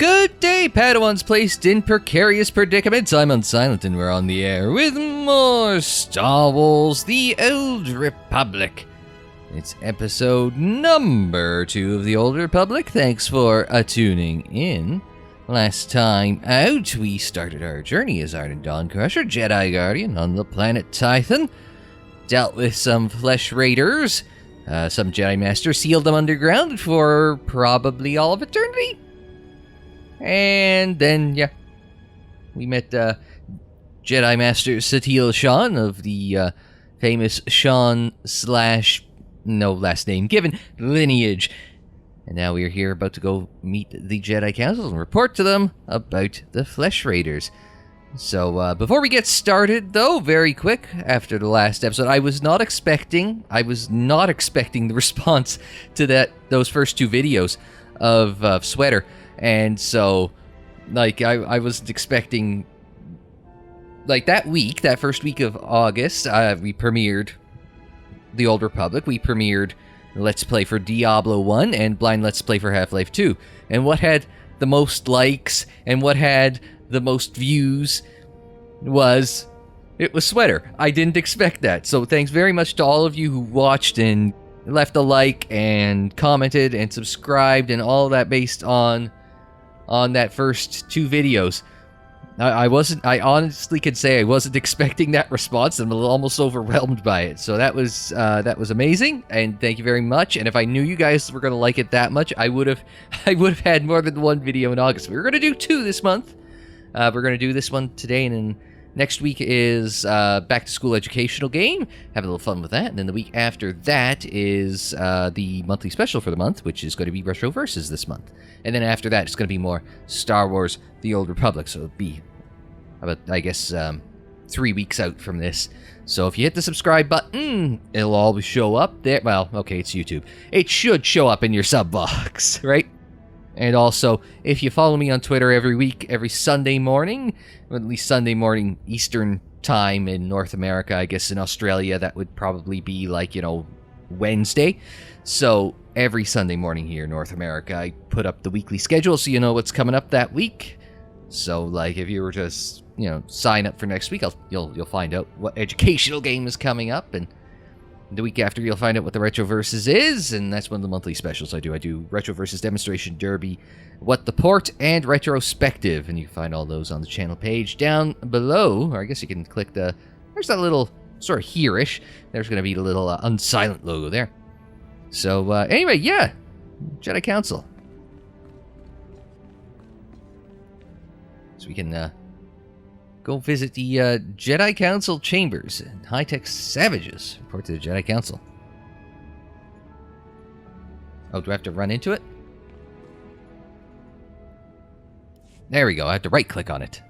Good day, Padawans placed in precarious predicaments. I'm Unsilent and we're on the air with more Star Wars The Old Republic. It's episode number 2 of The Old Republic. Thanks for tuning in. Last time out, we started our journey as Arden Dawncrusher, Jedi Guardian on the planet Tython. Dealt with some flesh raiders. Some Jedi Masters sealed them underground for probably all of eternity. And then, yeah, we met Jedi Master Satele Shan of the famous Shan / no last name given lineage. And now we are here about to go meet the Jedi Council and report to them about the Flesh Raiders. So, before we get started, though, very quick, after the last episode, I was not expecting the response to those first 2 videos of Sweater. And so, like, I wasn't expecting, like, that first week of August, we premiered The Old Republic. We premiered Let's Play for Diablo 1 and Blind Let's Play for Half-Life 2. And what had the most likes and what had the most views was Sweater. I didn't expect that. So thanks very much to all of you who watched and left a like and commented and subscribed and all that based on that first 2 videos. I honestly could say I wasn't expecting that response. I'm almost overwhelmed by it. So that was amazing, and thank you very much. And if I knew you guys were going to like it that much, I would have had more than 1 video in August. We were going to do 2 this month. We're going to do this one today, and then next week is back to school educational game. Have a little fun with that. And then the week after that is the monthly special for the month, which is going to be Retro Versus this month. And then after that, it's going to be more Star Wars The Old Republic. So it'll be about, I guess, 3 weeks out from this. So if you hit the subscribe button, it'll always show up there. Well, okay, it's YouTube. It should show up in your sub box, right? And also, if you follow me on Twitter every week, every Sunday morning, or at least Sunday morning Eastern time in North America, I guess in Australia, that would probably be like, Wednesday. So every Sunday morning here in North America, I put up the weekly schedule so you know what's coming up that week. So, like, if you were to, sign up for next week, you'll find out what educational game is coming up, and the week after you'll find out what the Retro Versus is, and that's one of the monthly specials I do. I do Retro Versus Demonstration Derby, What the Port, and Retrospective, and you can find all those on the channel page down below, or I guess you can click there's that little, sort of here-ish, there's going to be the little Unsilent logo there. So, anyway, yeah, Jedi Council. So we can go visit the Jedi Council chambers and high-tech savages. Report to the Jedi Council. Oh, do I have to run into it? There we go. I have to right-click on it.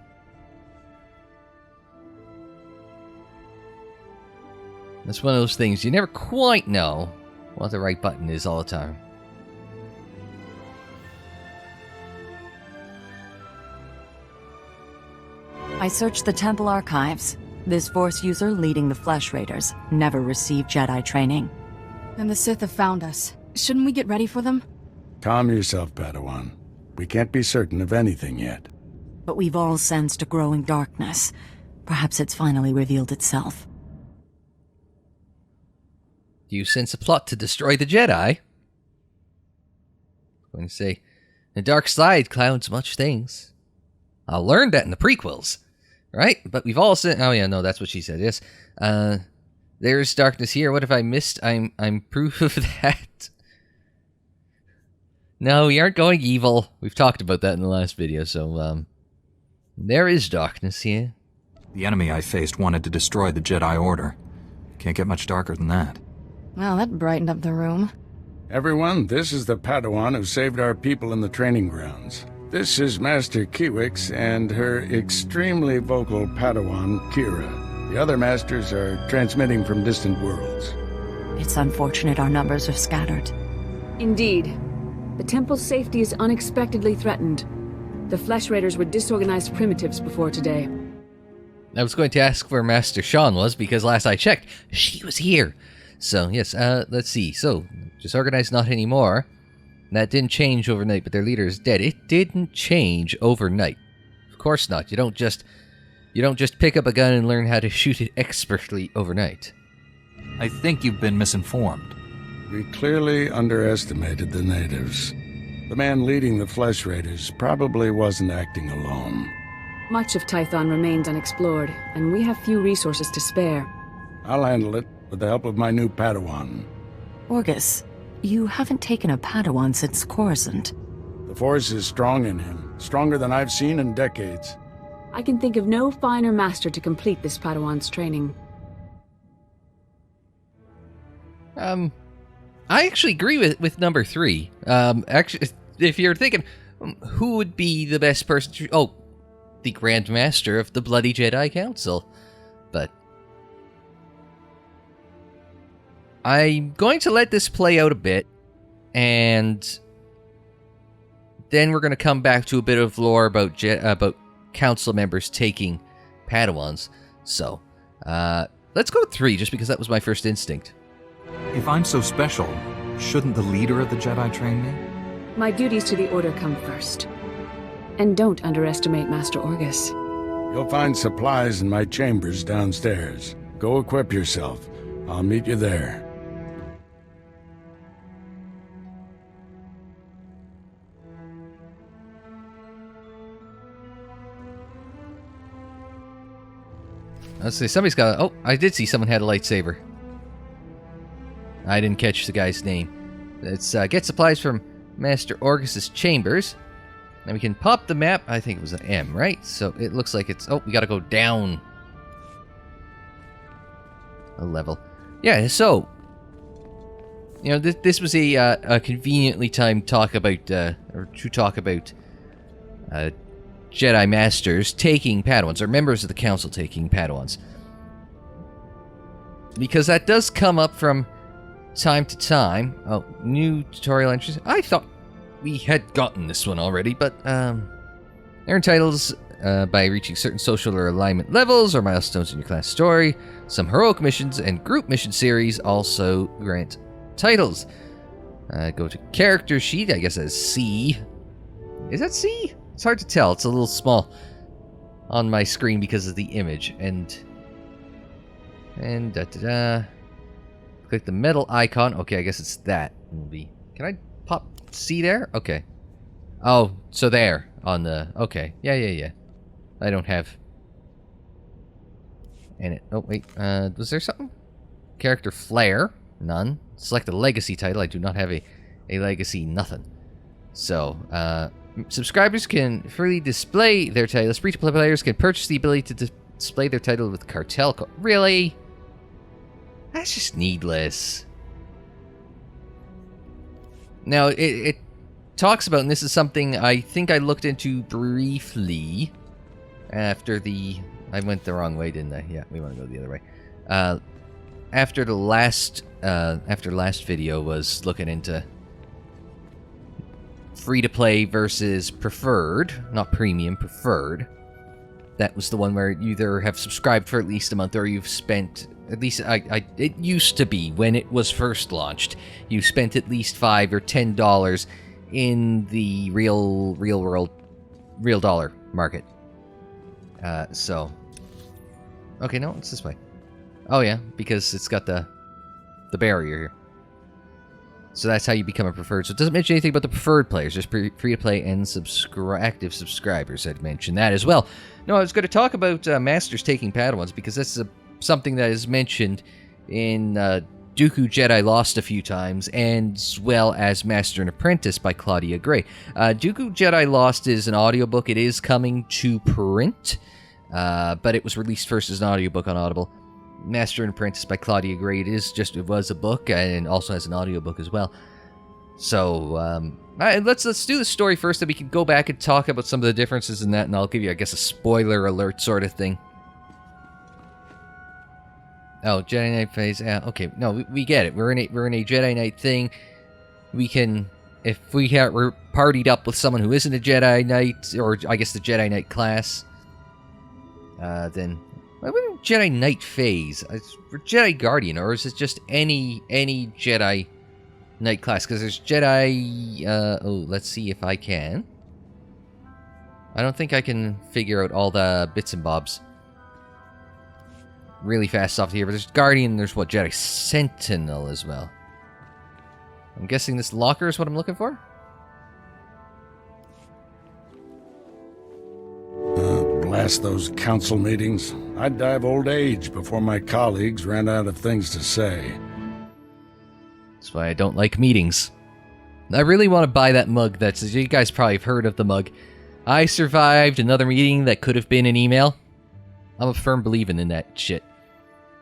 That's one of those things you never quite know what the right button is all the time. I searched the temple archives. This Force user leading the Flesh Raiders never received Jedi training. And the Sith have found us. Shouldn't we get ready for them? Calm yourself, Padawan. We can't be certain of anything yet. But we've all sensed a growing darkness. Perhaps it's finally revealed itself. Do you sense a plot to destroy the Jedi? I'm going to say, the dark side clouds much things. I learned that in the prequels. Right? But we've all said... Oh, yeah, no, that's what she said, yes. There's darkness here. What have I missed? I'm proof of that. No, we aren't going evil. We've talked about that in the last video, so, there is darkness here. The enemy I faced wanted to destroy the Jedi Order. Can't get much darker than that. Well, that brightened up the room. Everyone, this is the Padawan who saved our people in the training grounds. This is Master Kiwix and her extremely vocal Padawan, Kira. The other masters are transmitting from distant worlds. It's unfortunate our numbers are scattered. Indeed. The temple's safety is unexpectedly threatened. The Flesh Raiders were disorganized primitives before today. I was going to ask where Master Shan was, because last I checked, she was here. So, yes, let's see. So, disorganized not anymore. That didn't change overnight, but their leader is dead. It didn't change overnight. Of course not. You don't just pick up a gun and learn how to shoot it expertly overnight. I think you've been misinformed. We clearly underestimated the natives. The man leading the Flesh Raiders probably wasn't acting alone. Much of Tython remains unexplored, and we have few resources to spare. I'll handle it with the help of my new Padawan. Orgus, you haven't taken a Padawan since Coruscant. The Force is strong in him, stronger than I've seen in decades. I can think of no finer master to complete this Padawan's training. I actually agree with number 3. Actually, if you're thinking, who would be the best person to... Oh, the Grand Master of the Bloody Jedi Council. But I'm going to let this play out a bit, and then we're going to come back to a bit of lore about council members taking Padawans. So, let's go with 3, just because that was my first instinct. If I'm so special, shouldn't the leader of the Jedi train me? My duties to the Order come first. And don't underestimate Master Orgus. You'll find supplies in my chambers downstairs. Go equip yourself. I'll meet you there. Let's see, somebody's got a... Oh, I did see someone had a lightsaber. I didn't catch the guy's name. Let's get supplies from Master Orgus's chambers. And we can pop the map. I think it was an M, right? So it looks like it's... Oh, we gotta go down a level. Yeah, so... You know, this was a conveniently timed talk about... or to talk about... Jedi Masters taking Padawans, or members of the Council taking Padawans. Because that does come up from time to time. Oh, new tutorial entries. I thought we had gotten this one already, but earn titles by reaching certain social or alignment levels or milestones in your class story. Some heroic missions and group mission series also grant titles. Go to character sheet, I guess that's C. Is that C? It's hard to tell. It's a little small on my screen because of the image. And da-da-da. Click the metal icon. Okay, I guess it's that. Can I pop C there? Okay. Oh, so there on the... Okay. Yeah. I don't have... And it... Oh, wait. Was there something? Character flair. None. Select a legacy title. I do not have a legacy nothing. So, subscribers can freely display their titles. Free-to-play players can purchase the ability to display their title with cartel code. Really? That's just needless. Now, it talks about, and this is something I think I looked into briefly after the... I went the wrong way, didn't I? Yeah, we want to go the other way. After the last video was looking into free-to-play versus preferred, not premium, preferred. That was the one where you either have subscribed for at least a month or you've spent, at least, it used to be when it was first launched, you spent at least $5 or $10 in the real dollar market. So, okay, no, it's this way. Oh yeah, because it's got the barrier here. So that's how you become a preferred. So it doesn't mention anything about the preferred players, just free-to-play and active subscribers. I'd mention that as well. No, I was going to talk about Masters taking Padawans, because this is something that is mentioned in Dooku Jedi Lost a few times, as well as Master and Apprentice by Claudia Gray. Dooku Jedi Lost is an audiobook. It is coming to print, but it was released first as an audiobook on Audible. Master and Apprentice by Claudia Gray, it was a book and also has an audiobook as well. So let's do the story first, then we can go back and talk about some of the differences in that, and I'll give you, I guess, a spoiler alert sort of thing. Oh, Jedi Knight phase. Yeah, okay. No, we get it. We're in a Jedi Knight thing. We can, if we're partied up with someone who isn't a Jedi Knight, or I guess the Jedi Knight class, then. Jedi Knight phase? It's for Jedi Guardian, or is it just any Jedi Knight class, because there's Jedi... let's see if I can. I don't think I can figure out all the bits and bobs really fast off here, but there's Guardian, there's what, Jedi Sentinel as well. I'm guessing this locker is what I'm looking for? Blast those council meetings. I'd die of old age before my colleagues ran out of things to say. That's why I don't like meetings. I really want to buy that mug. You guys probably have heard of the mug. I survived another meeting that could have been an email. I'm a firm believer in that shit.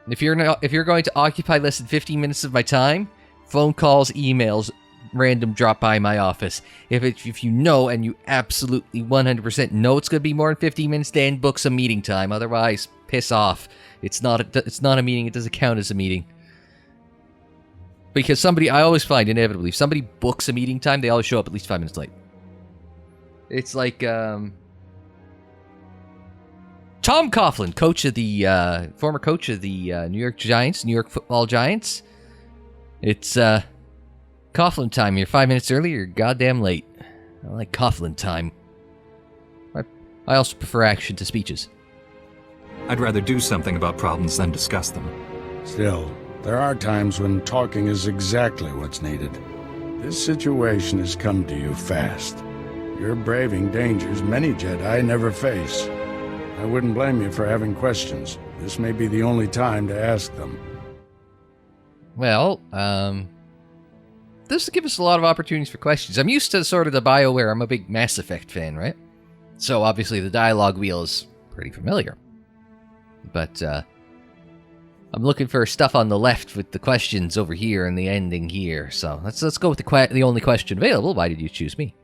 If you're going to occupy less than 15 minutes of my time, phone calls, emails, random drop by my office. If you know and you absolutely 100% know it's going to be more than 15 minutes, then book some meeting time. Otherwise, piss off. It's not a meeting. It doesn't count as a meeting. Because I always find inevitably, if somebody books a meeting time, they always show up at least 5 minutes late. It's like, Tom Coughlin, former coach of the New York Giants, New York Football Giants. It's, Coughlin time. You're 5 minutes early, you're goddamn late. I like Coughlin time. I also prefer action to speeches. I'd rather do something about problems than discuss them. Still, there are times when talking is exactly what's needed. This situation has come to you fast. You're braving dangers many Jedi never face. I wouldn't blame you for having questions. This may be the only time to ask them. Well, this will give us a lot of opportunities for questions. I'm used to sort of the BioWare. I'm a big Mass Effect fan, right? So obviously the dialogue wheel is pretty familiar. But I'm looking for stuff on the left with the questions over here and the ending here. So let's go with the only question available. Why did you choose me?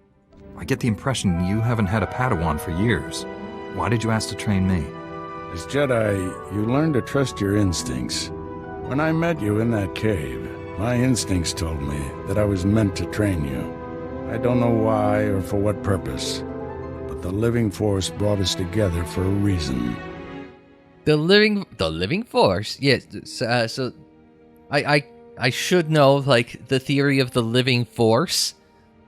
I get the impression you haven't had a Padawan for years. Why did you ask to train me? As Jedi, you learn to trust your instincts. When I met you in that cave, my instincts told me that I was meant to train you. I don't know why or for what purpose, but the living force brought us together for a reason. The living force? Yes, so I should know, like, the theory of the living force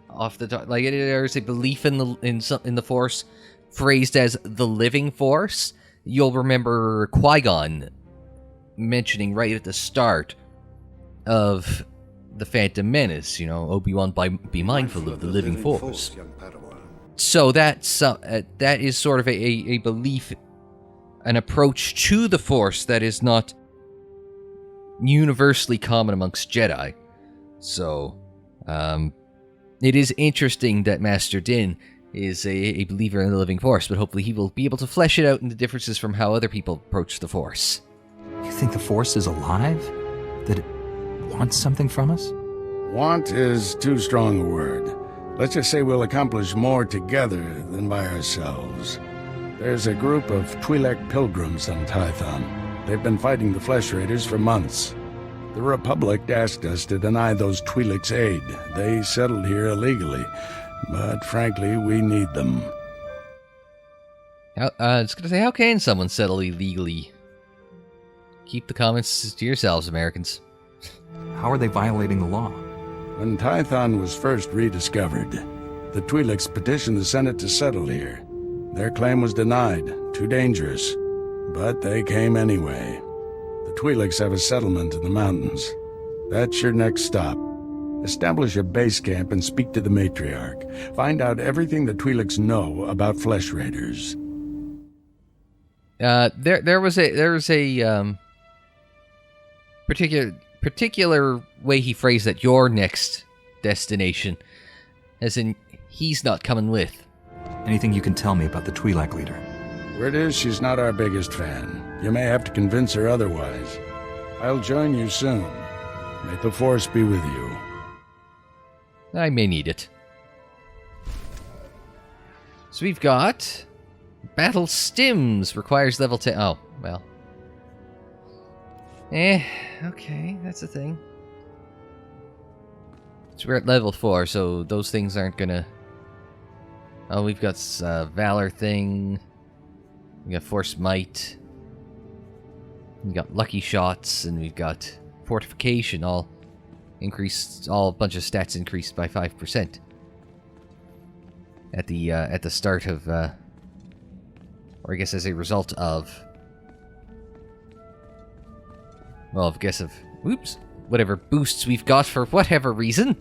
off the top. Like, there's a belief in the force phrased as the living force. You'll remember Qui-Gon mentioning right at the start of the Phantom Menace, Obi-Wan, be mindful of the living force. So that is sort of a belief, an approach to the Force that is not universally common amongst Jedi. So, it is interesting that Master Din is a believer in the living Force, but hopefully he will be able to flesh it out in the differences from how other people approach the Force. You think the Force is alive? That it wants something from us? Want is too strong a word. Let's just say we'll accomplish more together than by ourselves. There's a group of Twi'lek pilgrims on Tython. They've been fighting the Flesh Raiders for months. The Republic asked us to deny those Twi'leks aid. They settled here illegally, but frankly, we need them. I was going to say, how can someone settle illegally? Keep the comments to yourselves, Americans. How are they violating the law? When Tython was first rediscovered, the Twi'leks petitioned the Senate to settle here. Their claim was denied, too dangerous, but they came anyway. The Twi'leks have a settlement in the mountains. That's your next stop. Establish a base camp and speak to the Matriarch. Find out everything the Twi'leks know about Flesh Raiders. There was a particular way he phrased that, your next destination, as in he's not coming with. Anything you can tell me about the Twi'lek leader? Word is she's not our biggest fan. You may have to convince her otherwise. I'll join you soon. May the Force be with you. I may need it. So we've got Battle Stims requires level 10. Oh, well. Okay, that's a thing. So we're at level 4, so those things aren't gonna... Oh, we've got Valor thing. We got Force Might. We got Lucky Shots, and we've got Fortification, all increased, all a bunch of stats increased by 5% at the start of, or I guess as a result of, well, I guess of, whoops, whatever boosts we've got for whatever reason.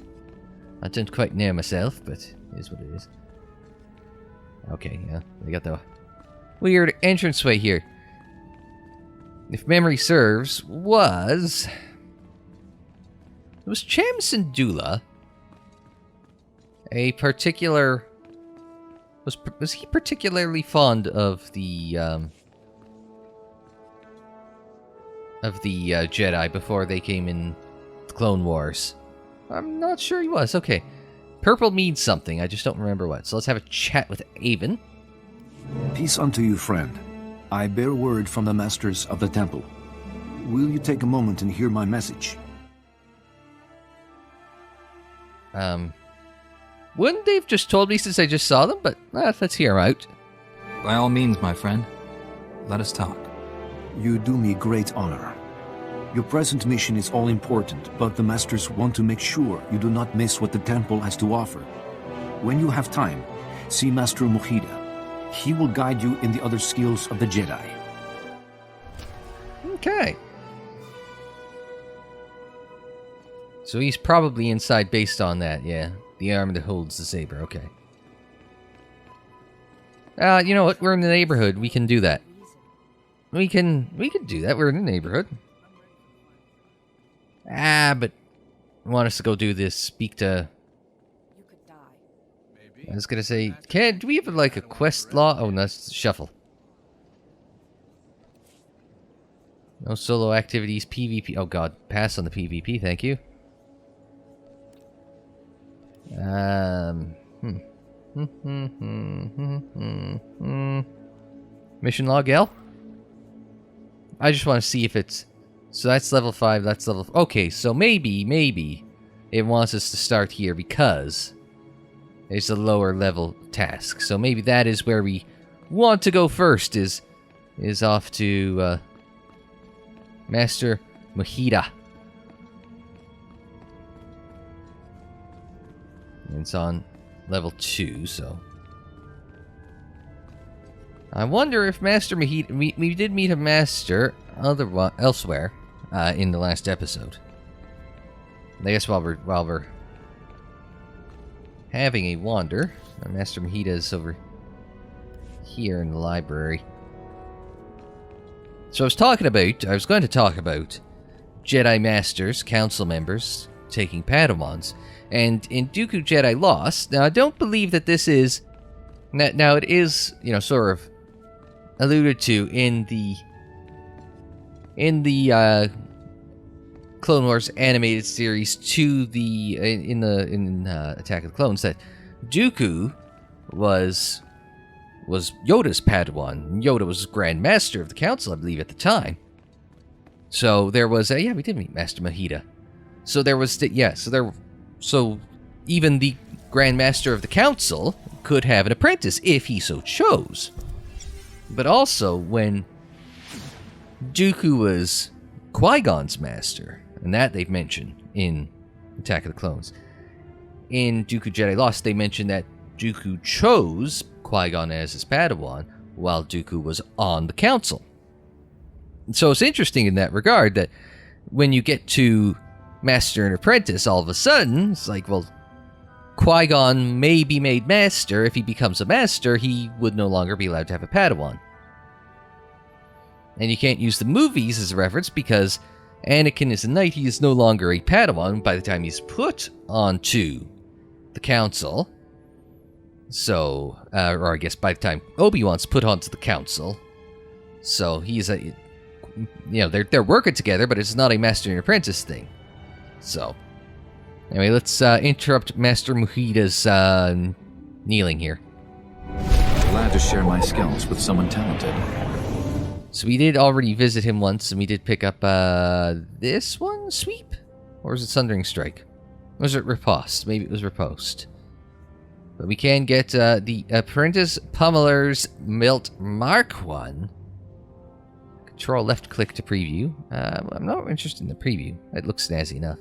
I don't quite know myself, but it is what it is. Okay, yeah, we got the weird entranceway here. If memory serves, was Cham Syndulla a particular... Was he particularly fond of the Jedi before they came in the Clone Wars? I'm not sure he was. Okay. Purple means something. I just don't remember what. So let's have a chat with Avon. Peace unto you, friend. I bear word from the Masters of the Temple. Will you take a moment and hear my message? Wouldn't they have just told me since I just saw them? But let's hear them out. By all means, my friend. Let us talk. You do me great honor. Your present mission is all important, but the Masters want to make sure you do not miss what the Temple has to offer. When you have time, see Master Mojida. He will guide you in the other skills of the Jedi. Okay. So he's probably inside based on that, yeah. The arm that holds the saber, okay. You know what? We're in the neighborhood. We can do that. We can do that. We're in the neighborhood. But want us to go do this. Speak to... I was gonna say, do we have like a quest law? Oh, no, that's shuffle. No solo activities, PvP. Oh god, pass on the PvP, thank you. Mission log L? I just want to see if it's... So that's level 5, that's level... Okay, so maybe it wants us to start here because it's a lower level task. So maybe that is where we want to go first, is off to Master Mojida. And it's on level 2, so... I wonder if Master Mojida... We did meet a master elsewhere in the last episode. I guess while we're having a wander, Master Mojida is over here in the library. So I was going to talk about Jedi Masters, Council members, taking Padawans. And in Dooku Jedi Lost, now I don't believe that this is... Now it is, sort of alluded to in the Clone Wars animated series to the... in Attack of the Clones, that Dooku was Yoda's Padawan. Yoda was Grand Master of the Council, I believe, at the time. So there was we did meet Master Mojida. So there was, so even the Grand Master of the Council could have an apprentice if he so chose. But also when Dooku was Qui-Gon's master, and that they've mentioned in Attack of the Clones. In Dooku Jedi Lost, they mentioned that Dooku chose Qui-Gon as his Padawan while Dooku was on the Council. So it's interesting in that regard that when you get to Master and Apprentice, all of a sudden, it's like, well, Qui-Gon may be made Master. If he becomes a Master, he would no longer be allowed to have a Padawan. And you can't use the movies as a reference because Anakin is a knight. He is no longer a Padawan by the time he's put onto the Council. So, or I guess by the time Obi-Wan's put onto the Council. So he's a... they're working together, but it's not a Master and Apprentice thing. So, anyway, let's interrupt Master Mojida's kneeling here. Glad to share my skills with someone talented. So we did already visit him once, and we did pick up this one, Sweep? Or was it Sundering Strike? Or was it Riposte? Maybe it was Riposte. But we can get the Apprentice Pummeler's Milt Mark 1. Control left click to preview. I'm not interested in the preview. It looks snazzy enough.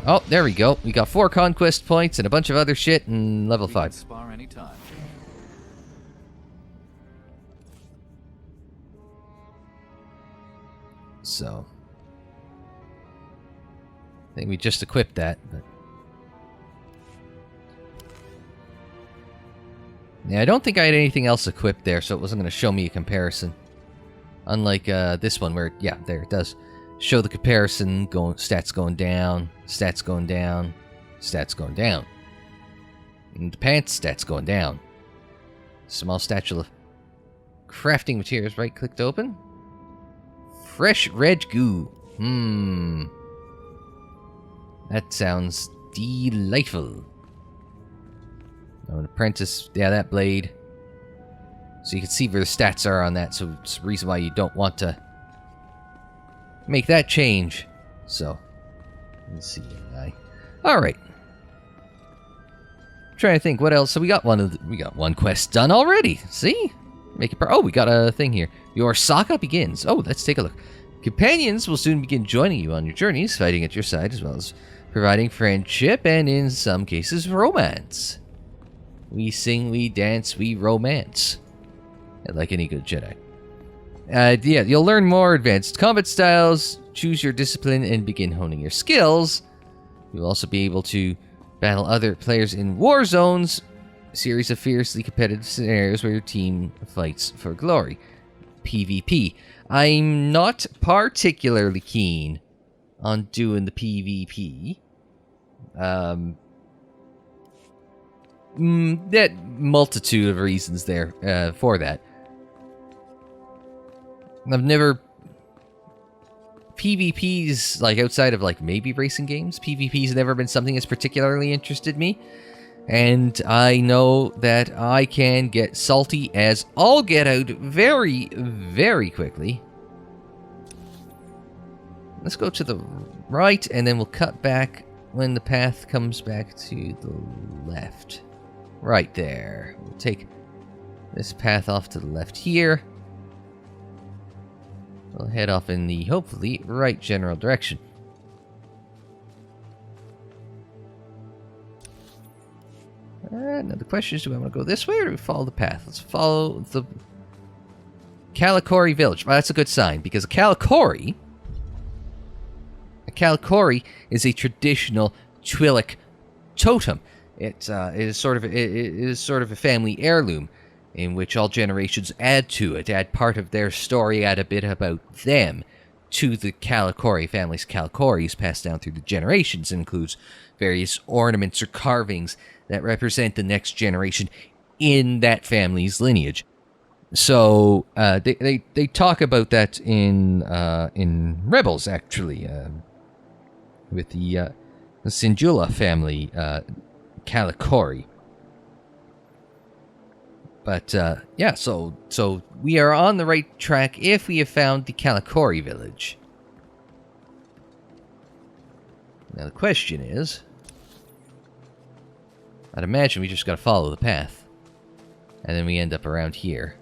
Oh, there we go. We got 4 conquest points and a bunch of other shit in level 5. Spar anytime. So, I think we just equipped that, but yeah, I don't think I had anything else equipped there, so it wasn't going to show me a comparison. Unlike this one, where yeah, there it does show the comparison. Stats going down, stats going down, stats going down. And the pants stats going down. Small statue of crafting materials. Right click to open. Fresh red goo. That sounds delightful. Oh, an apprentice. Yeah, that blade. So you can see where the stats are on that. So it's the reason why you don't want to make that change. So let's see. All right. Trying to think what else. So we got one quest done already. See? Make it. Oh, we got a thing here. Your saga begins. Oh, let's take a look. Companions will soon begin joining you on your journeys, fighting at your side, as well as providing friendship and, in some cases, romance. We sing, we dance, we romance. Like any good Jedi. Yeah, you'll learn more advanced combat styles, choose your discipline, and begin honing your skills. You'll also be able to battle other players in war zones, a series of fiercely competitive scenarios where your team fights for glory. PvP. I'm not particularly keen on doing the PvP. That multitude of reasons there for that. I've never... PvP's, like, outside of, like, maybe racing games, PvP's never been something that's particularly interested me. And I know that I can get salty as all get out very, very quickly. Let's go to the right, and then we'll cut back when the path comes back to the left. Right there. We'll take this path off to the left here. We'll head off in the, hopefully, right general direction. Now the question is, do I want to go this way or do we follow the path? Let's follow the Kalikori village. Well, that's a good sign, because a Kalikori is a traditional Twi'lek totem. It is sort of a family heirloom in which all generations add to it, add part of their story, add a bit about them to the Kalikori family's Kalikoris passed down through the generations. It includes various ornaments or carvings that represent the next generation in that family's lineage. So they talk about that in Rebels, actually, with the Syndulla family Kalikori. But yeah, so we are on the right track if we have found the Kalikori village. Now the question is, I'd imagine we just gotta follow the path. And then we end up around here.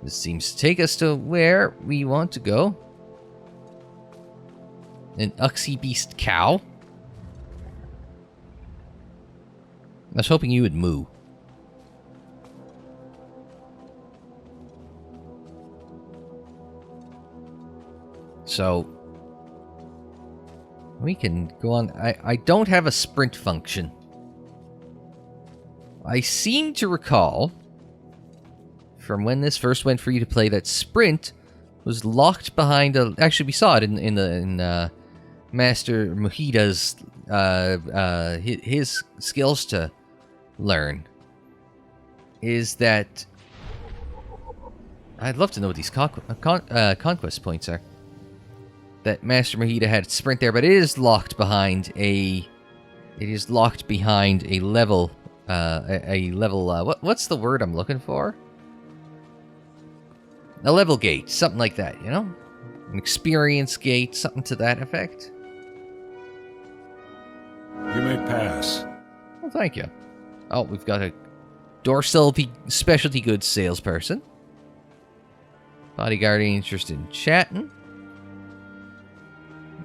This seems to take us to where we want to go. An Uxie Beast cow. I was hoping you would moo. So we can go on. I don't have a sprint function. I seem to recall from when this first went for you to play that sprint was locked behind a... Actually, we saw it in Master Mohida's his skills to learn. Is that... I'd love to know what these conquest points are. That Master Mohida had sprint there, but it is locked behind a... It is locked behind a level... what's the word I'm looking for? A level gate, something like that, you know? An experience gate, something to that effect. You may pass. Well, thank you. Oh, we've got a dorsal specialty goods salesperson. Bodyguard ain't interested in chatting.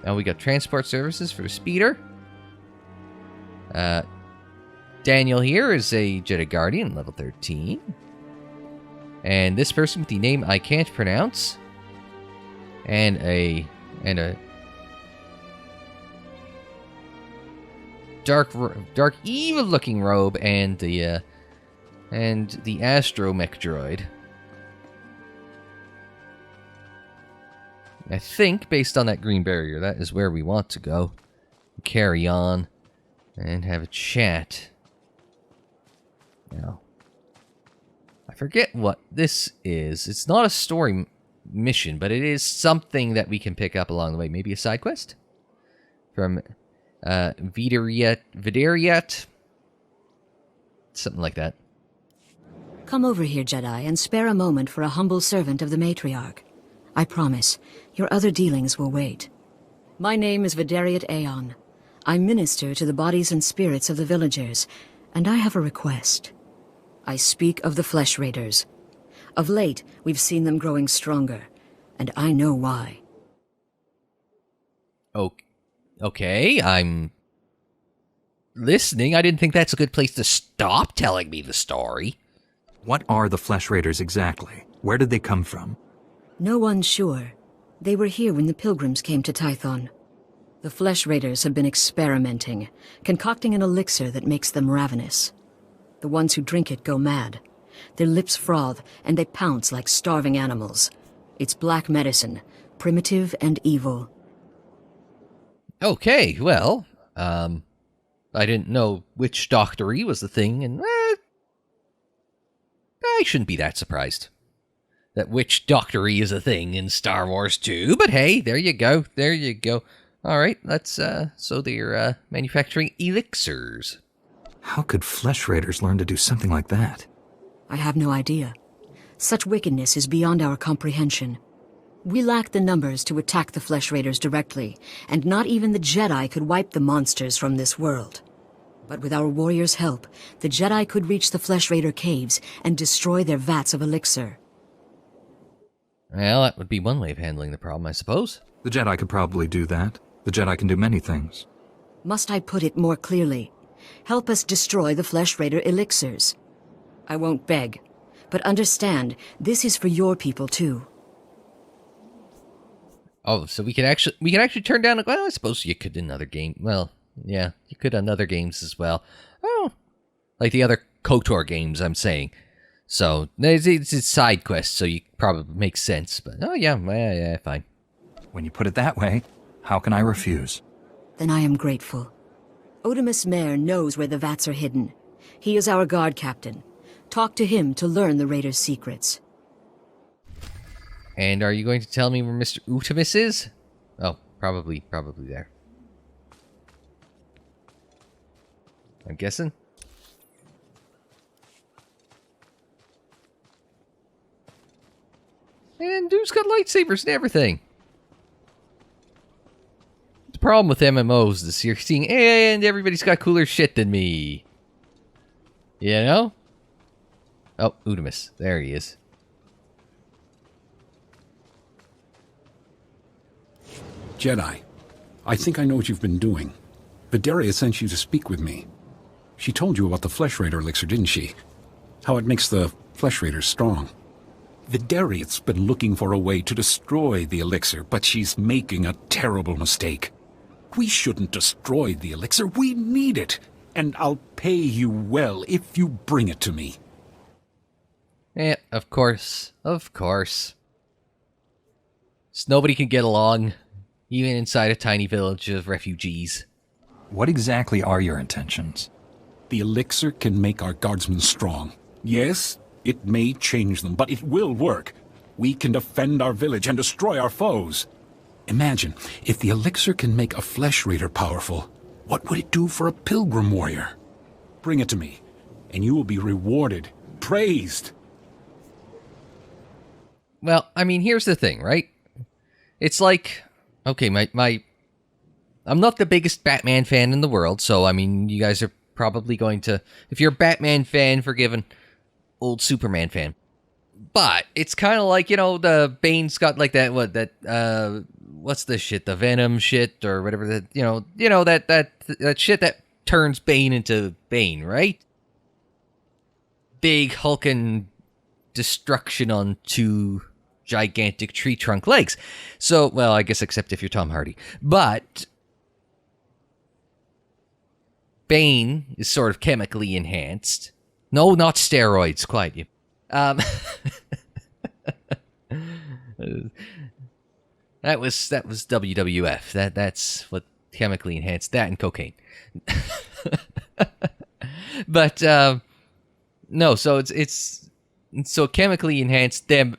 Now we got transport services for the speeder. Daniel here is a Jedi Guardian, level 13. And this person with the name I can't pronounce. And a dark evil looking robe and the astromech droid. I think, based on that green barrier, that is where we want to go. Carry on and have a chat. Now, I forget what this is. It's not a story mission, but it is something that we can pick up along the way. Maybe a side quest? From Vidariat? Something like that. Come over here, Jedi, and spare a moment for a humble servant of the Matriarch. I promise, your other dealings will wait. My name is Vidariat Aeon. I minister to the bodies and spirits of the villagers, and I have a request. I speak of the Flesh Raiders. Of late, we've seen them growing stronger, and I know why. Okay, I'm listening. I didn't think that's a good place to stop telling me the story. What are the Flesh Raiders exactly? Where did they come from? No one's sure. They were here when the pilgrims came to Tython. The Flesh Raiders have been experimenting, concocting an elixir that makes them ravenous. The ones who drink it go mad. Their lips froth, and they pounce like starving animals. It's black medicine, primitive and evil. Okay, well, I didn't know witch doctory was the thing, and I shouldn't be that surprised that witch doctory is a thing in Star Wars 2, but hey, there you go, Alright, let's, so they're, manufacturing elixirs. How could Flesh Raiders learn to do something like that? I have no idea. Such wickedness is beyond our comprehension. We lack the numbers to attack the Flesh Raiders directly, and not even the Jedi could wipe the monsters from this world. But with our warriors' help, the Jedi could reach the Flesh Raider caves and destroy their vats of elixir. Well, that would be one way of handling the problem, I suppose. The Jedi could probably do that. The Jedi can do many things. Must I put it more clearly? Help us destroy the Flesh Raider elixirs. I won't beg, but understand, this is for your people too. Oh, so we can actually turn down. Well, I suppose you could in other game. Well, yeah, you could on other games as well. Oh, like the other KOTOR games, I'm saying. So it's side quests, so you probably makes sense. But oh yeah, fine. When you put it that way, how can I refuse? Then I am grateful. Otimus Mayer knows where the vats are hidden. He is our guard captain. Talk to him to learn the Raiders' secrets. And are you going to tell me where Mr. Otimus is? Oh, probably there. I'm guessing. And dude's got lightsabers and everything. The problem with MMOs is you're seeing, and everybody's got cooler shit than me. You know? Oh, Otimus. There he is. Jedi, I think I know what you've been doing. Vidaria sent you to speak with me. She told you about the Flesh Raider elixir, didn't she? How it makes the Flesh Raiders strong. Vidariat's been looking for a way to destroy the elixir, but she's making a terrible mistake. We shouldn't destroy the elixir, we need it! And I'll pay you well if you bring it to me. Yeah, of course. Of course. So nobody can get along, even inside a tiny village of refugees. What exactly are your intentions? The elixir can make our guardsmen strong. Yes, it may change them, but it will work. We can defend our village and destroy our foes. Imagine, if the elixir can make a Flesh Raider powerful, what would it do for a pilgrim warrior? Bring it to me, and you will be rewarded, praised. Well, I mean, here's the thing, right? It's like, okay, I'm not the biggest Batman fan in the world, so, I mean, you guys are probably going to, if you're a Batman fan, forgiven, old Superman fan. But it's kind of like, you know, the Bane's got like that, what's the shit? The venom shit or whatever. That shit that turns Bane into Bane, right? Big hulking destruction on two gigantic tree trunk legs. So, well, I guess except if you're Tom Hardy. But Bane is sort of chemically enhanced. No, not steroids. Quiet you. That was WWF. That's what chemically enhanced, that and cocaine. But no, so it's so chemically enhanced them,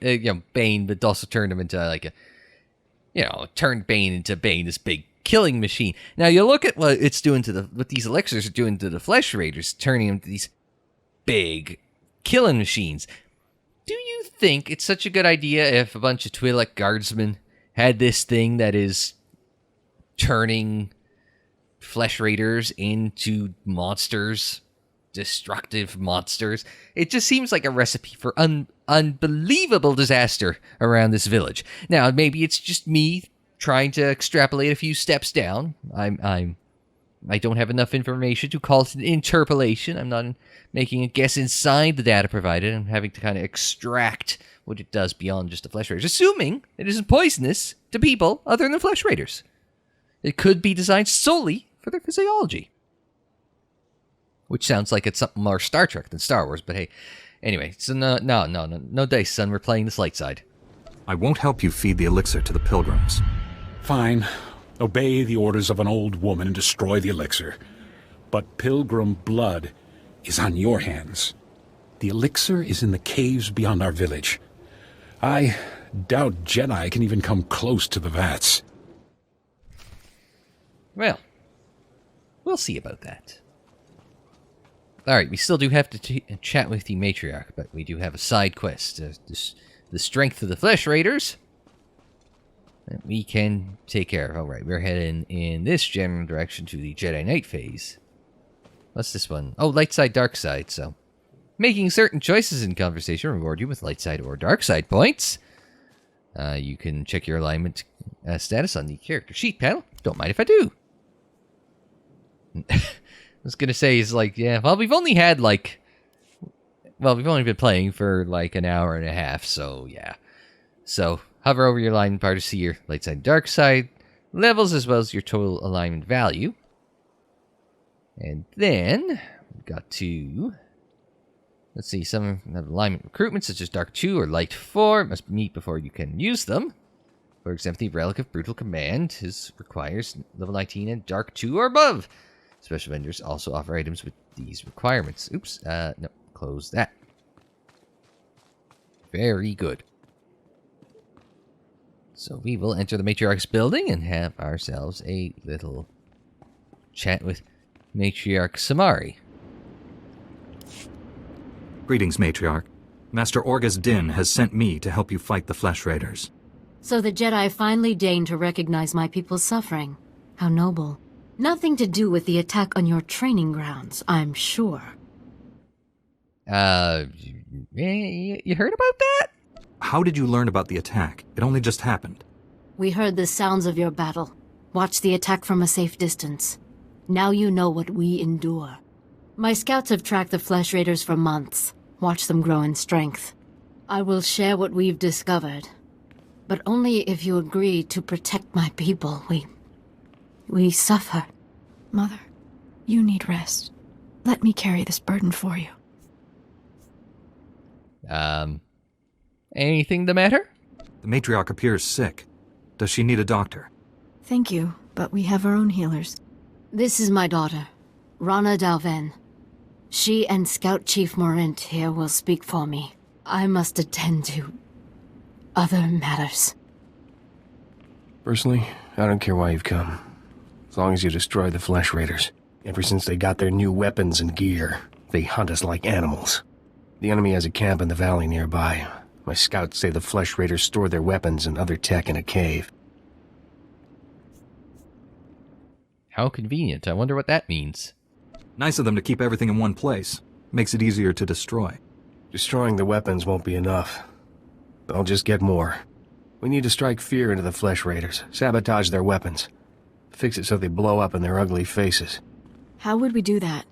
Bane, but also turned him into turned Bane into Bane, this big killing machine. Now you look at what it's doing to what these elixirs are doing to the Flesh Raiders, turning them into these big killing machines. Do you think it's such a good idea if a bunch of Twi'lek guardsmen had this thing that is turning Flesh Raiders into monsters, destructive monsters? It just seems like a recipe for unbelievable disaster around this village. Now, maybe it's just me trying to extrapolate a few steps down. I don't have enough information to call it an interpolation. I'm not making a guess inside the data provided. I'm having to kind of extract what it does beyond just the Flesh Raiders, assuming it isn't poisonous to people other than the Flesh Raiders. It could be designed solely for their physiology. Which sounds like it's something more Star Trek than Star Wars, but hey. Anyway, so no dice, son. We're playing this light side. I won't help you feed the elixir to the pilgrims. Fine. Obey the orders of an old woman and destroy the elixir. But pilgrim blood is on your hands. The elixir is in the caves beyond our village. I doubt Jedi can even come close to the vats. Well, we'll see about that. Alright, we still do have to chat with the Matriarch, but we do have a side quest. The strength of the Flesh Raiders that we can take care of. Alright, we're heading in this general direction to the Jedi Knight phase. What's this one? Oh, light side, dark side, so. Making certain choices in conversation reward you with light side or dark side points. You can check your alignment status on the character sheet panel. Don't mind if I do. I was gonna say, is like, yeah, well, we've only been playing for like an hour and a half, so yeah. So, hover over your alignment bar to see your light side, dark side levels, as well as your total alignment value. And then, we've got to, let's see, some have alignment recruitment, such as Dark 2 or Light 4, must meet before you can use them. For example, the Relic of Brutal Command requires level 19 and Dark 2 or above. Special vendors also offer items with these requirements. Oops, no, close that. Very good. So we will enter the Matriarch's building and have ourselves a little chat with Matriarch Samari. Greetings, Matriarch. Master Orgus Din has sent me to help you fight the Flesh Raiders. So the Jedi finally deigned to recognize my people's suffering. How noble. Nothing to do with the attack on your training grounds, I'm sure. You heard about that? How did you learn about the attack? It only just happened. We heard the sounds of your battle. Watched the attack from a safe distance. Now you know what we endure. My scouts have tracked the Flesh Raiders for months. Watched them grow in strength. I will share what we've discovered. But only if you agree to protect my people. We suffer. Mother, you need rest. Let me carry this burden for you. Anything the matter? The Matriarch appears sick. Does she need a doctor? Thank you, but we have our own healers. This is my daughter, Rana Dalven. She and Scout Chief Morint here will speak for me. I must attend to other matters. Personally, I don't care why you've come. As long as you destroy the Flesh Raiders. Ever since they got their new weapons and gear, they hunt us like animals. The enemy has a camp in the valley nearby. My scouts say the Flesh Raiders store their weapons and other tech in a cave. How convenient. I wonder what that means. Nice of them to keep everything in one place. Makes it easier to destroy. Destroying the weapons won't be enough. I'll just get more. We need to strike fear into the Flesh Raiders, sabotage their weapons. Fix it so they blow up in their ugly faces. How would we do that?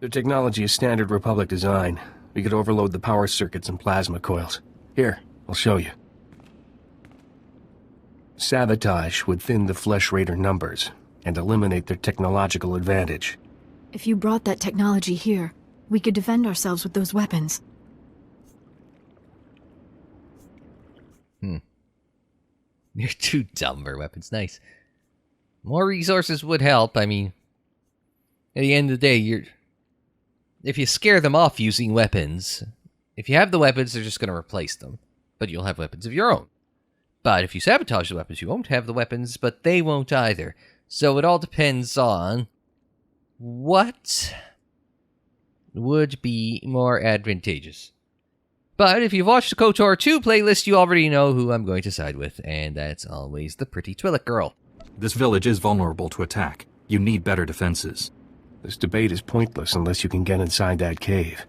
Their technology is standard Republic design. We could overload the power circuits and plasma coils. Here, I'll show you. Sabotage would thin the Flesh Raider numbers and eliminate their technological advantage. If you brought that technology here, we could defend ourselves with those weapons. You're too dumb for weapons. Nice. More resources would help. I mean, at the end of the day, if you scare them off using weapons, if you have the weapons, they're just going to replace them. But you'll have weapons of your own. But if you sabotage the weapons, you won't have the weapons, but they won't either. So it all depends on what would be more advantageous. But if you've watched the KOTOR 2 playlist, you already know who I'm going to side with, and that's always the pretty Twi'lek girl. This village is vulnerable to attack. You need better defenses. This debate is pointless unless you can get inside that cave.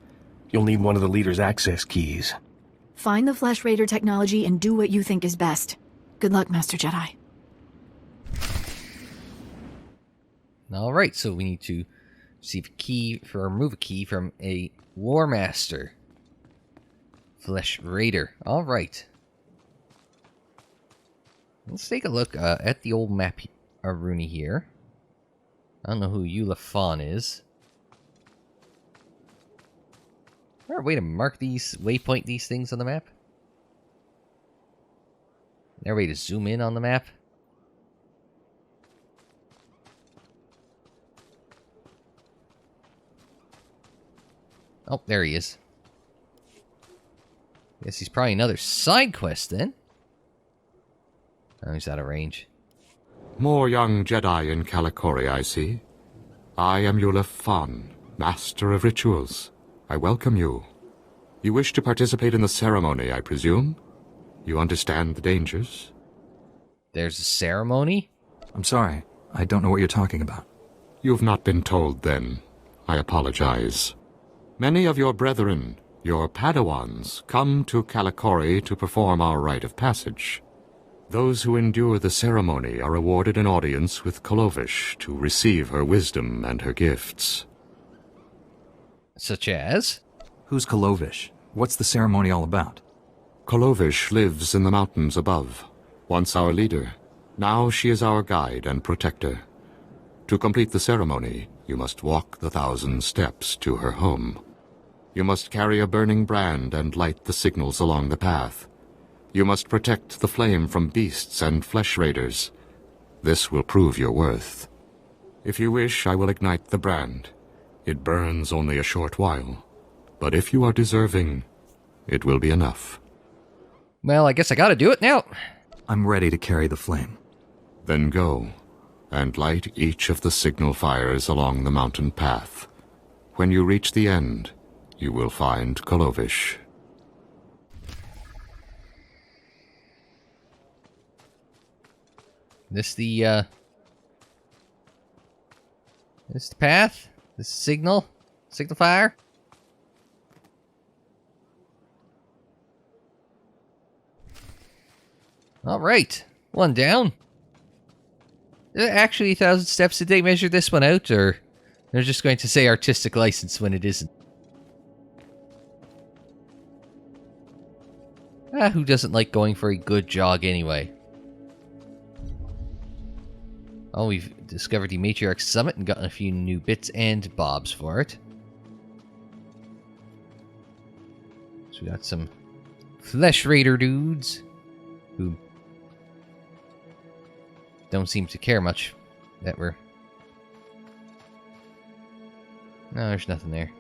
You'll need one of the leader's access keys. Find the Flesh Raider technology and do what you think is best. Good luck, Master Jedi. Alright, so we need to remove a key from a War Master. Flesh Raider. Alright. Let's take a look at the old map Aruni here. I don't know who Eulafon is. Is there a way to waypoint these things on the map? Is there a way to zoom in on the map? Oh, there he is. Guess he's probably another side quest then. Oh, he's out of range. More young Jedi in Kalikori, I see. I am Eulafon, Master of Rituals. I welcome you. You wish to participate in the ceremony, I presume? You understand the dangers? There's a ceremony? I'm sorry. I don't know what you're talking about. You've not been told, then. I apologize. Many of your brethren, your Padawans, come to Kalikori to perform our rite of passage. Those who endure the ceremony are awarded an audience with Kolovish to receive her wisdom and her gifts. Such as? Who's Kolovish? What's the ceremony all about? Kolovish lives in the mountains above. Once our leader, now she is our guide and protector. To complete the ceremony, you must walk the 1,000 steps to her home. You must carry a burning brand and light the signals along the path. You must protect the flame from beasts and flesh raiders. This will prove your worth. If you wish, I will ignite the brand. It burns only a short while, but if you are deserving, it will be enough. Well, I guess I gotta do it now. I'm ready to carry the flame. Then go, and light each of the signal fires along the mountain path. When you reach the end, you will find Kolovish. This the path? This signal fire? Alright, one down. Actually, 1,000 steps, did they measure this one out, or they're just going to say artistic license when it isn't? Who doesn't like going for a good jog anyway? Oh, we've discovered the Matriarch Summit and gotten a few new bits and bobs for it. So we got some Flesh Raider dudes who don't seem to care much that we're... No, there's nothing there.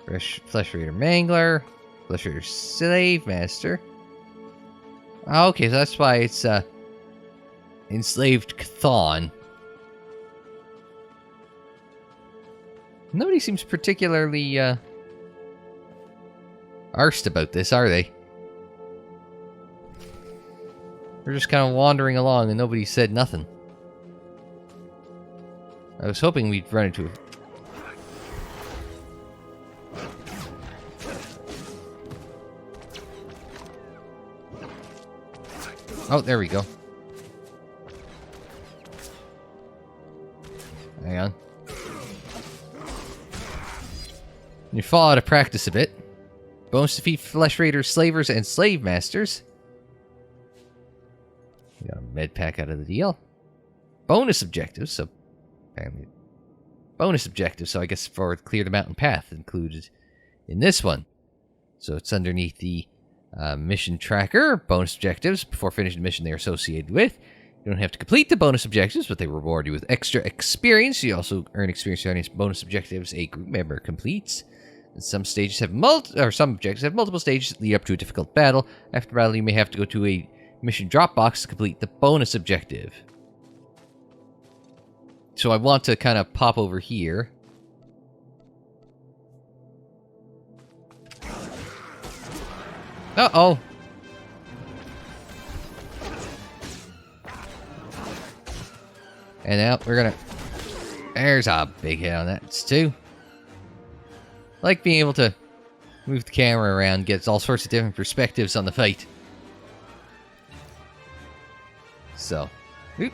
Flesh Raider Mangler, Flesh Raider Slave Master. Oh, okay, so that's why it's enslaved Tython. Nobody seems particularly arsed about this, are they? We're just kind of wandering along and nobody said nothing. I was hoping we'd run into it. Oh, there we go. Hang on. You fall out of practice a bit. Bonus defeat Flesh Raiders, Slavers, and Slave Masters. We got a med pack out of the deal. Bonus objectives, so... apparently bonus objectives, so I guess for clear the mountain path included in this one. So it's underneath the mission tracker. Bonus objectives. Before finishing the mission they're associated with. You don't have to complete the bonus objectives, but they reward you with extra experience. You also earn experience on bonus objectives a group member completes. And some stages have some objectives have multiple stages that lead up to a difficult battle. After battle, you may have to go to a mission drop box to complete the bonus objective. So I want to kind of pop over here. Uh-oh. And now we're gonna... There's a big hit on that. It's two. I like being able to move the camera around, gets all sorts of different perspectives on the fight. So, oop.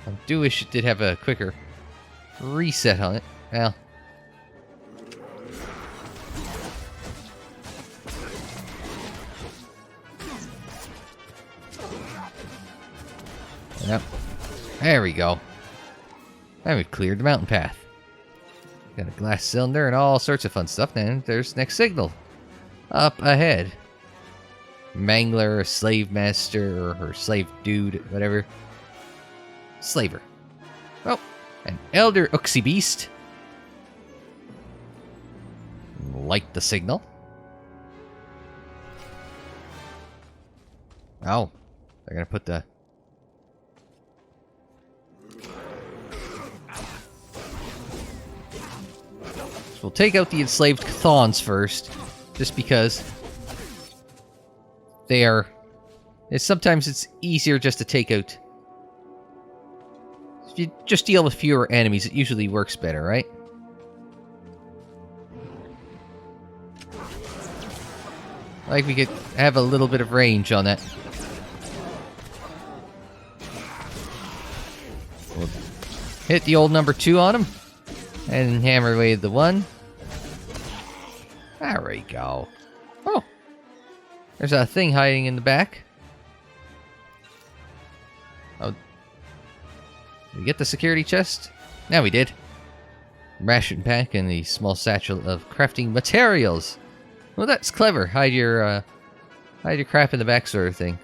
I do wish it did have a quicker reset on it. Well. Yep. There we go. And we've cleared the mountain path. Got a glass cylinder and all sorts of fun stuff. And there's next signal. Up ahead. Mangler, a slave master, or slave dude, whatever. Slaver. Oh, an elder Uxie beast. Light the signal. Oh, they're gonna put the... So we'll take out the enslaved Chthons first, just because they are... sometimes it's easier just to take out... If you just deal with fewer enemies, it usually works better, right? Like we could have a little bit of range on that. We'll hit the old number 2 on him. And hammer away the 1. There we go. Oh. There's a thing hiding in the back. Oh. Did we get the security chest? Yeah, we did. Ration pack and the small satchel of crafting materials. Well, that's clever. Hide your crap in the back, sort of thing.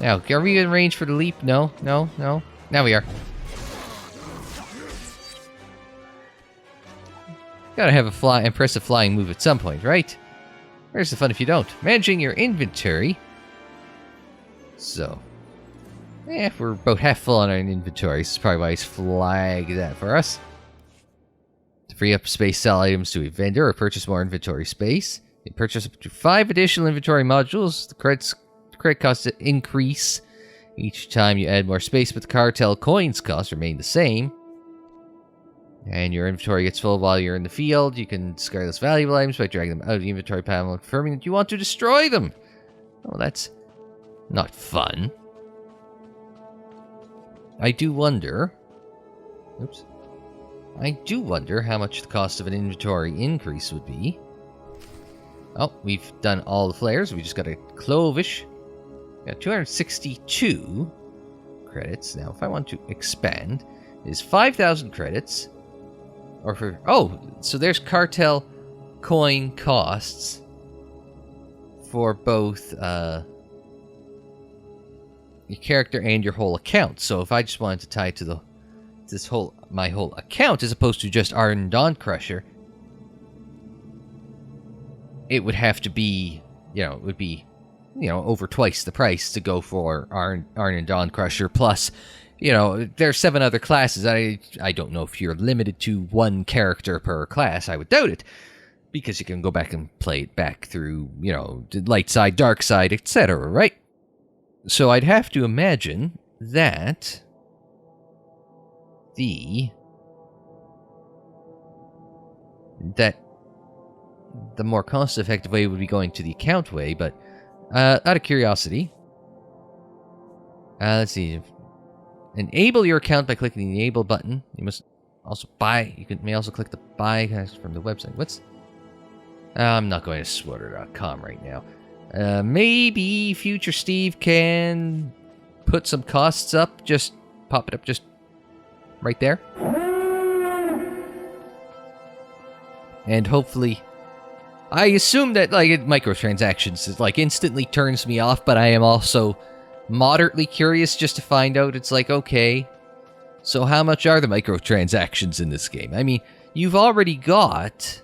Now, are we in range for the leap? No, no, no. Now we are. Gotta have a impressive flying move at some point, right? Where's the fun if you don't? Managing your inventory. So, if we're about half full on our inventory, this is probably why he's flagged that for us. To free up space, sell items to a vendor or purchase more inventory space. You purchase up to 5 additional inventory modules. The credit costs increase each time you add more space, but the cartel coins cost remain the same. And your inventory gets full while you're in the field. You can discard less valuable items by dragging them out of the inventory panel and confirming that you want to destroy them. Oh, that's not fun. I do wonder... Oops. I do wonder how much the cost of an inventory increase would be. Oh, we've done all the flares. We just got a Clovish. Got 262 credits. Now, if I want to expand, it is 5,000 credits. Or for... Oh, so there's cartel coin costs for both your character and your whole account. So if I just wanted to tie it to my whole account as opposed to just Arn Dawn Crusher, it would have to be, it would be, over twice the price to go for Arn and Dawn Crusher. Plus, there's 7 other classes. I don't know if you're limited to 1 character per class. I would doubt it, because you can go back and play it back through, the light side, dark side, etc., right? So I'd have to imagine that the more cost-effective way would be going to the account way, but out of curiosity, let's see. Enable your account by clicking the enable button. You must also buy. You may also click the buy from the website. What's? I'm not going to swatter.com right now. Maybe future Steve can put some costs up. Just pop it up just right there. And hopefully, I assume that like microtransactions is like instantly turns me off, but I am also moderately curious just to find out. It's like, okay, so how much are the microtransactions in this game? I mean, you've already got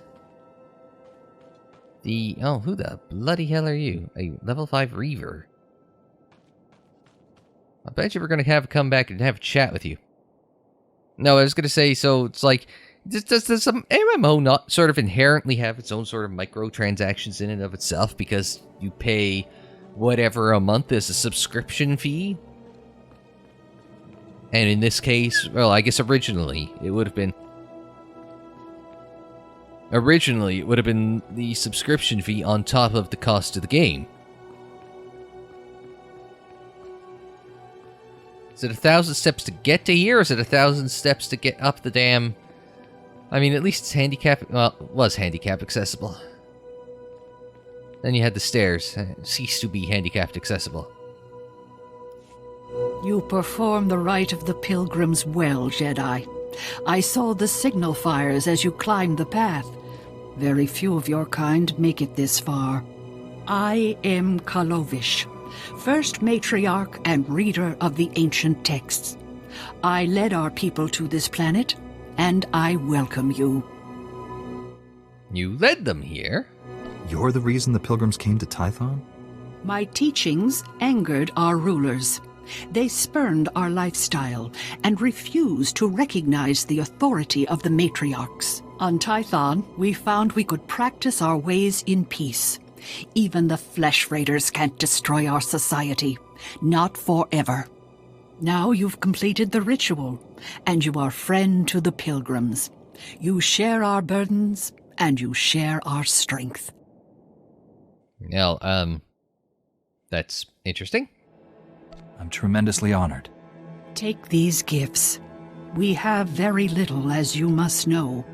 the... Oh, who the bloody hell are you? A level 5 Reaver. I bet you we're going to have come back and have a chat with you. No, I was going to say, so it's like, does some MMO not sort of inherently have its own sort of microtransactions in and of itself because you pay whatever a month as a subscription fee? And in this case, well, I guess originally it would have been the subscription fee on top of the cost of the game. Is it 1,000 steps to get to here, or is it 1,000 steps to get up the damn... I mean, at least it's handicap... Well, it was handicap accessible. Then you had the stairs. Ceased to be handicapped accessible. You perform the rite of the pilgrims well, Jedi. I saw the signal fires as you climbed the path. Very few of your kind make it this far. I am Kalovish, first matriarch and reader of the ancient texts. I led our people to this planet, and I welcome you. You led them here? You're the reason the pilgrims came to Tython? My teachings angered our rulers. They spurned our lifestyle and refused to recognize the authority of the matriarchs. On Tython, we found we could practice our ways in peace. Even the flesh raiders can't destroy our society. Not forever. Now you've completed the ritual, and you are friend to the pilgrims. You share our burdens, and you share our strength. Well, that's interesting. I'm tremendously honored. Take these gifts. We have very little, as you must know,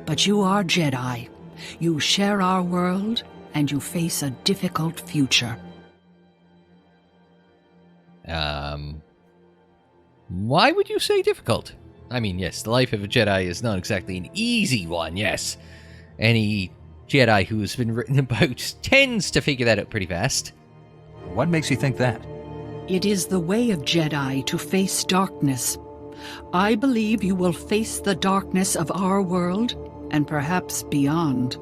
but you are Jedi. You share our world, and you face a difficult future. Why would you say difficult? I mean, yes, the life of a Jedi is not exactly an easy one, yes. Any Jedi who's been written about tends to figure that out pretty fast. What makes you think that? It is the way of Jedi to face darkness. I believe you will face the darkness of our world, and perhaps beyond.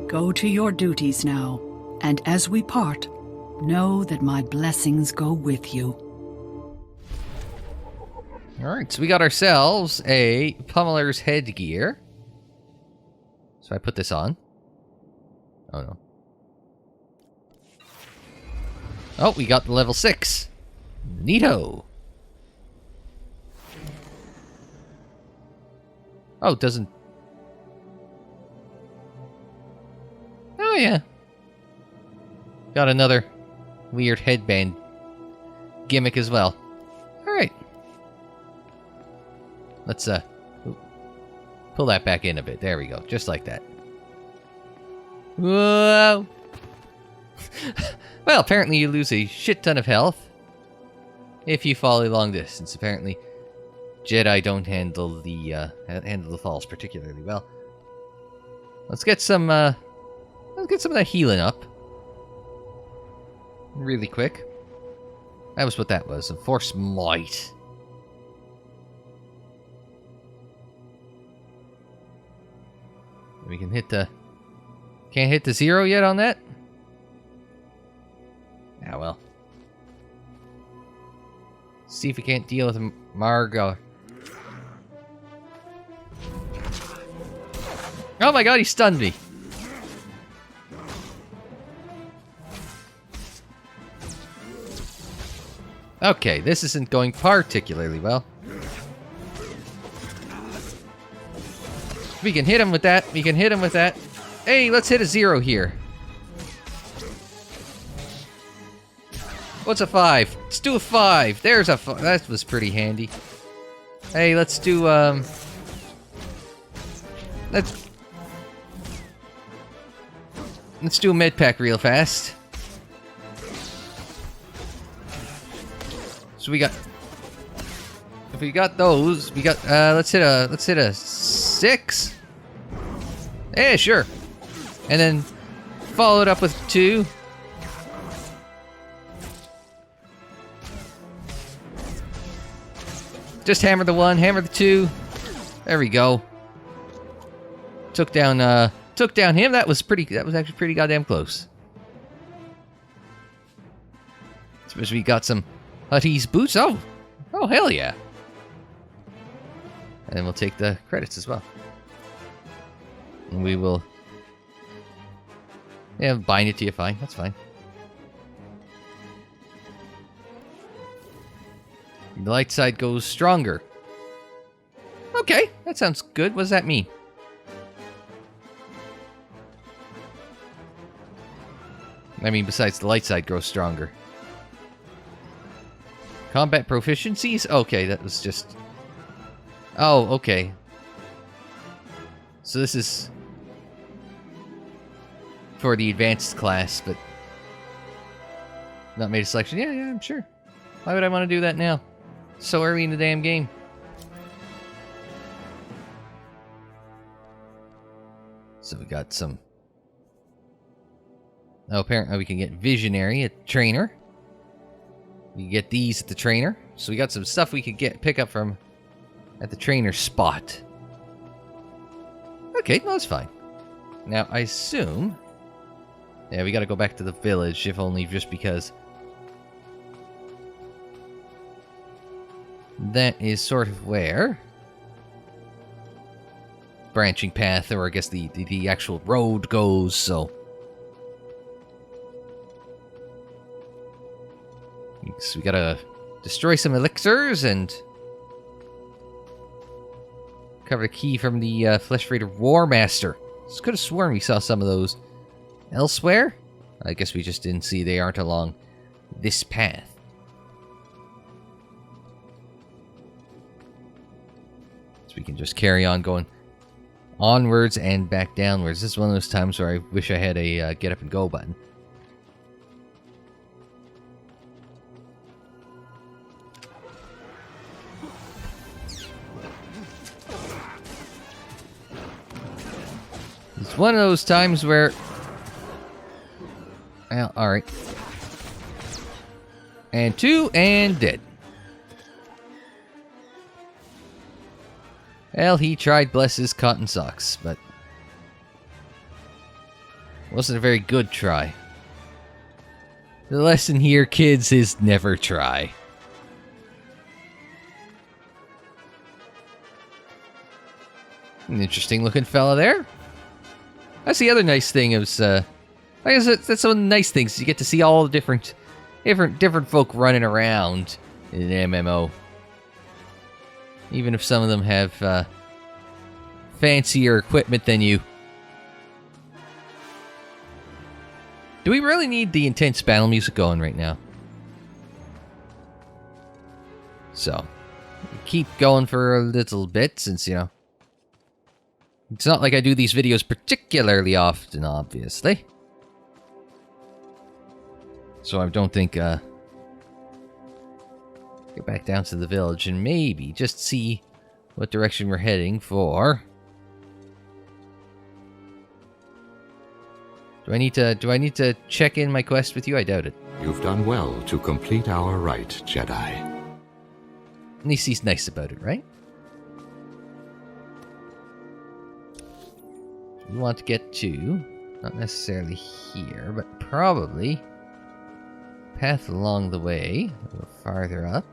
Go to your duties now, and as we part, know that my blessings go with you. Alright, so we got ourselves a pummeler's headgear. So I put this on. Oh no. Oh, we got the level 6. Neato. Oh, it doesn't... Oh, yeah. Got another weird headband gimmick as well. Alright. Let's, pull that back in a bit. There we go. Just like that. Whoa! Well, apparently you lose a shit ton of health if you fall a long distance. Apparently, Jedi don't handle the falls particularly well. Let's get some of that healing up really quick. That was what that was. A Force Might. We can hit the... Can't hit the 0 yet on that? Ah, well. See if we can't deal with Margot. Oh my god, he stunned me. Okay, this isn't going particularly well. We can hit him with that. We can hit him with that. Hey, let's hit a 0 here. What's a 5? Let's do a 5. There's a 5. That was pretty handy. Hey, let's do, Let's do a med pack real fast. So we got... If we got those, we got, let's hit a 6. Yeah, sure. And then follow it up with 2. Just hammer the 1, hammer the 2. There we go. Took down him. That was actually pretty goddamn close. Especially we got some Huttese boots. Oh, hell yeah. And then we'll take the credits as well. And we will... Yeah, bind it to you, fine. That's fine. The light side goes stronger. Okay, that sounds good. What does that mean? I mean, besides the light side grows stronger. Combat proficiencies? Okay, that was just... Oh, okay. So this is... for the advanced class, but... not made a selection. Yeah, I'm sure. Why would I want to do that now? So early in the damn game. So we got some... Oh, apparently we can get Visionary at Trainer. We can get these at the Trainer. So we got some stuff we could pick up from at the Trainer spot. Okay, no, that's fine. Now, I assume... Yeah, we gotta go back to the village, if only just because... that is sort of where... branching path, or I guess the actual road goes, so... So we gotta destroy some elixirs and... cover the key from the Flesh Raider War Master. Just could have sworn we saw some of those elsewhere. I guess we just didn't see they aren't along this path. So we can just carry on going onwards and back downwards. This is one of those times where I wish I had a get up and go button. It's one of those times where... Well, alright. And 2, and dead. Well, he tried, bless his cotton socks, but... wasn't a very good try. The lesson here, kids, is never try. An interesting looking fella there. That's the other nice thing is, I guess that's one of the nice things. You get to see all the different folk running around in an MMO. Even if some of them have fancier equipment than you. Do we really need the intense battle music going right now? So, keep going for a little bit since, you know, it's not like I do these videos particularly often, obviously. So I don't think, get back down to the village and maybe just see what direction we're heading for. Do I need to check in my quest with you? I doubt it. You've done well to complete our rite, Jedi. At least he's nice about it, right? We want to get to, not necessarily here, but probably path along the way, a little farther up.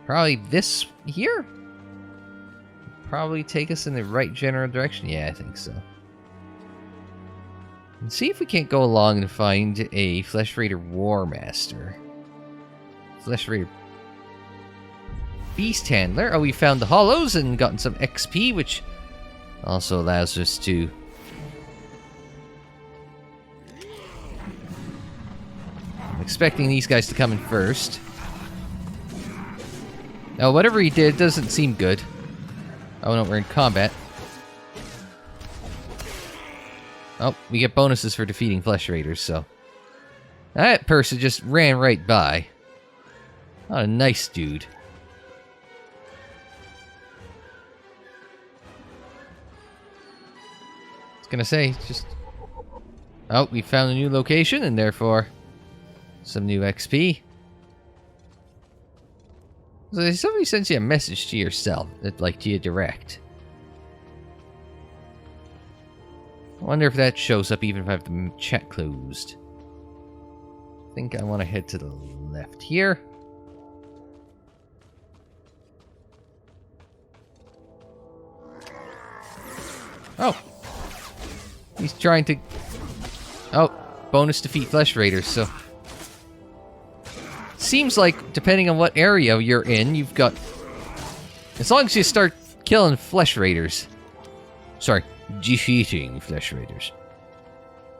Probably this here? Probably take us in the right general direction. Yeah, I think so. And see if we can't go along and find a Flesh Raider War Master. Flesh Raider Beast Handler. Oh, we found the hollows and gotten some XP, which Also allows us to I'm expecting these guys to come in first. Now, whatever he did doesn't seem good. Oh no, we're in combat. Oh, we get bonuses for defeating flesh raiders, so... That person just ran right by. What a nice dude. I was gonna say, just... Oh, we found a new location, and therefore... some new XP. So somebody sends you a message to yourself, that, like, to you direct. I wonder if that shows up even if I have the chat closed. I think I want to head to the left here. Oh! He's trying to... Oh, bonus defeat flesh raiders, so... Seems like, depending on what area you're in, you've got... As long as you start killing flesh raiders. Sorry, defeating flesh raiders.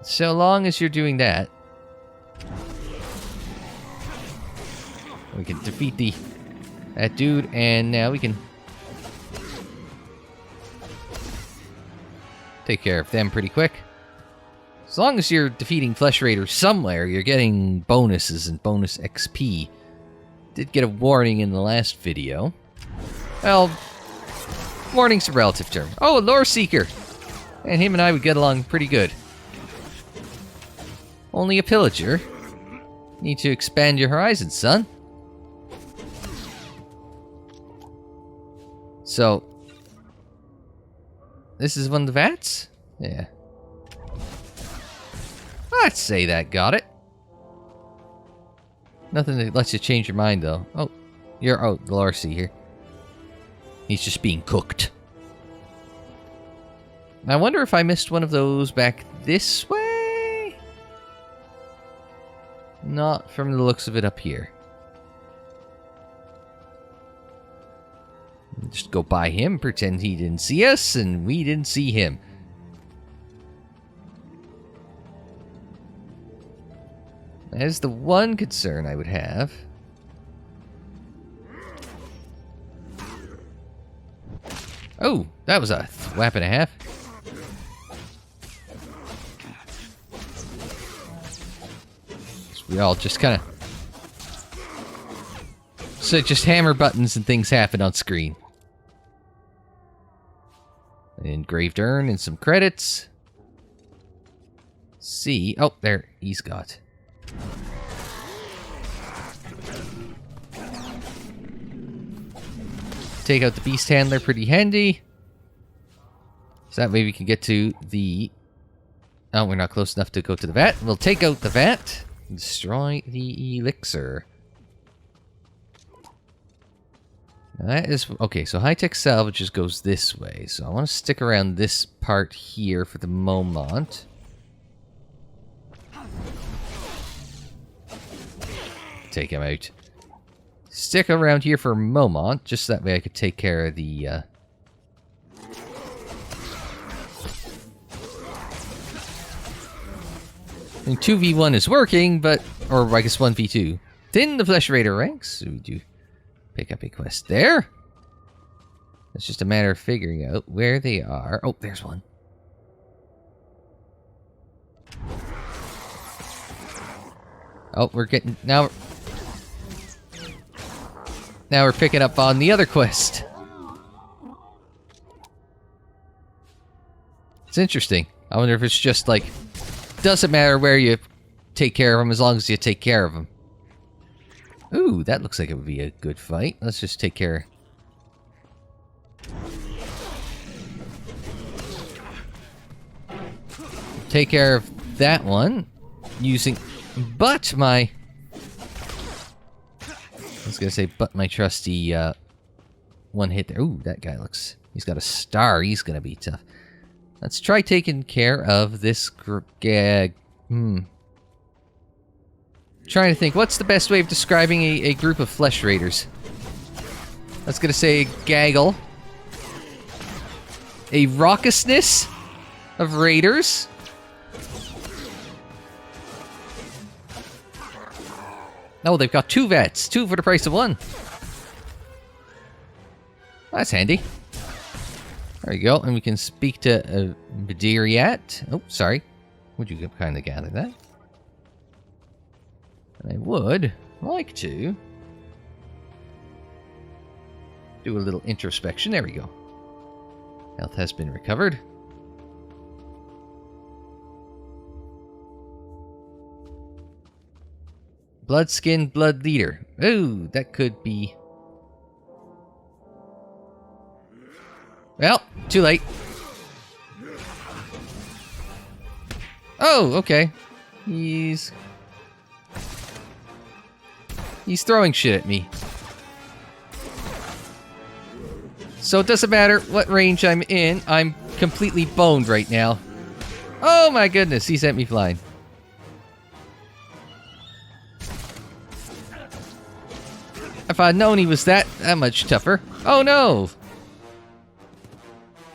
So long as you're doing that... We can defeat that dude, and now we can... take care of them pretty quick. As long as you're defeating flesh raiders somewhere, you're getting bonuses and bonus XP. Did get a warning in the last video. Well, warning's a relative term. Oh, a lore seeker! And him and I would get along pretty good. Only a pillager. Need to expand your horizons, son. So, this is one of the vats? Yeah. Let's say that got it. Nothing that lets you change your mind, though. Oh, you're the Larcy here. He's just being cooked. I wonder if I missed one of those back this way? Not from the looks of it up here. Just go by him, pretend he didn't see us, and we didn't see him. That is the one concern I would have. Oh, that was a thwap and a half. We all just kind of... So just hammer buttons and things happen on screen. An engraved urn and some credits. See. Oh, there. He's got. Take out the beast handler. Pretty handy. So that way we can get to the... Oh, we're not close enough to go to the vat. We'll take out the vat. Destroy the elixir. Now that is... Okay, so high-tech salvage just goes this way. So I want to stick around this part here for the moment. Take him out. Stick around here for a moment, just that way I could take care of the... I mean, 2v1 is working, but... Or I guess 1v2. Thin the Flesh Raider ranks. So we do pick up a quest there. It's just a matter of figuring out where they are. Oh, there's one. Oh, we're getting... Now we're picking up on the other quest. It's interesting. I wonder if it's just like... Doesn't matter where you take care of them as long as you take care of them. Ooh, that looks like it would be a good fight. Let's just take care. Take care of that one. Using... But my... I was gonna say, but my trusty one hit there. Ooh, that guy looks... He's got a star. He's gonna be tough. Let's try taking care of this gag. Trying to think, what's the best way of describing a group of flesh raiders? I was gonna say gaggle. a raucousness of raiders. Oh, they've got 2 vets. 2 for the price of 1. That's handy. There you go. And we can speak to Vidiriat. Oh, sorry. Would you kind of gather that? And I would like to do a little introspection. There we go. Health has been recovered. Blood Skin Blood Leader. Ooh, that could be... Well, too late. Oh, okay. He's throwing shit at me. So it doesn't matter what range I'm in, I'm completely boned right now. Oh my goodness, he sent me flying. If I'd known he was that much tougher. Oh no!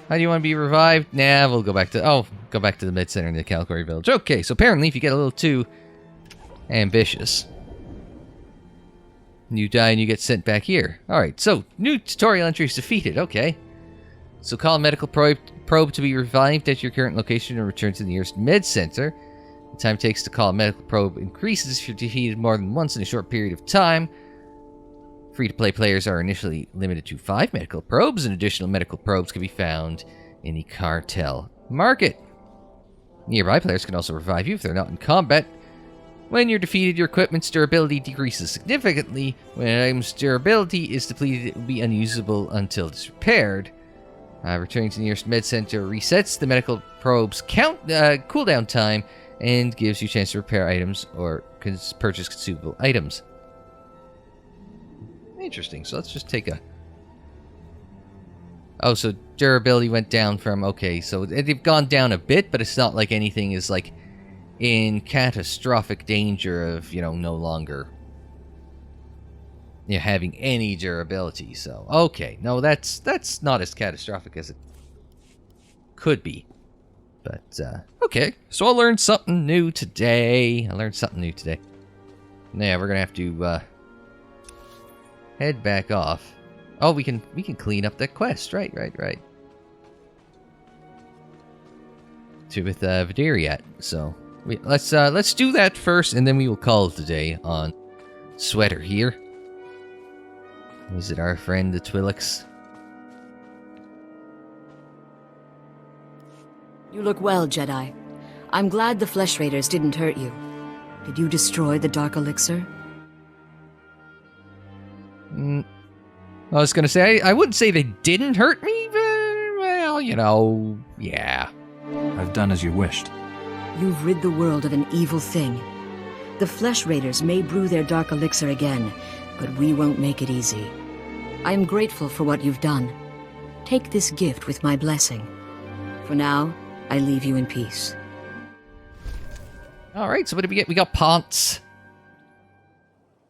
How do you want to be revived? Nah, we'll go back to... Oh, go back to the mid-center in the Kalikori village. Okay, so apparently if you get a little too ambitious, you die and you get sent back here. Alright, so new tutorial entries defeated. Okay. So call a medical probe to be revived at your current location and return to the nearest med-center. The time it takes to call a medical probe increases if you're defeated more than once in a short period of time. Free-to-play players are initially limited to 5 medical probes, and additional medical probes can be found in the cartel market. Nearby players can also revive you if they're not in combat. When you're defeated, your equipment's durability decreases significantly. When an item's durability is depleted, it will be unusable until it's repaired. Returning to the nearest med center resets the medical probe's cooldown time and gives you a chance to repair items or purchase consumable items. Interesting. So let's just take a... Oh, so durability went down from... Okay, so they've gone down a bit, but it's not like anything is, like, in catastrophic danger of, you know, no longer... You know, having any durability, so... Okay, no, that's not as catastrophic as it could be. But, okay. So I learned something new today. Yeah, we're gonna have to, head back off. Oh, we can clean up that quest. Right. With Vidiriat. So let's do that first, and then we will call it a day on Sweater here. Visit our friend the Twi'leks. You look well, Jedi. I'm glad the Flesh Raiders didn't hurt you. Did you destroy the Dark Elixir? I was gonna say, I wouldn't say they didn't hurt me, but, well, you know, yeah. I've done as you wished. You've rid the world of an evil thing. The Flesh Raiders may brew their Dark Elixir again, but we won't make it easy. I am grateful for what you've done. Take this gift with my blessing. For now, I leave you in peace. Alright, so what did we get? We got pots.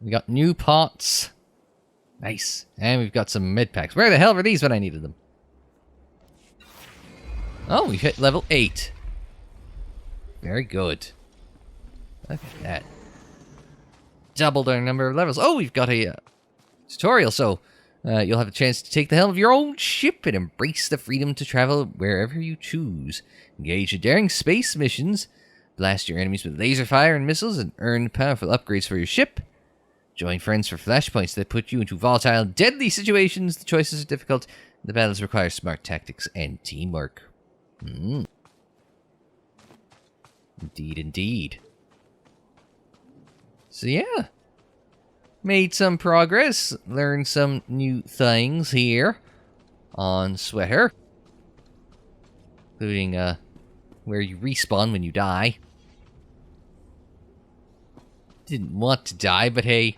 We got new pots. Nice. And we've got some med packs. Where the hell were these when I needed them? Oh, we hit level 8. Very good. Look at that. Doubled our number of levels. Oh, we've got a tutorial, so you'll have a chance to take the helm of your own ship and embrace the freedom to travel wherever you choose. Engage in daring space missions. Blast your enemies with laser fire and missiles and earn powerful upgrades for your ship. Join friends for flashpoints that put you into volatile, deadly situations. The choices are difficult. The battles require smart tactics and teamwork. Indeed. So yeah. Made some progress. Learned some new things here on Sweater. Including where you respawn when you die. Didn't want to die, but hey.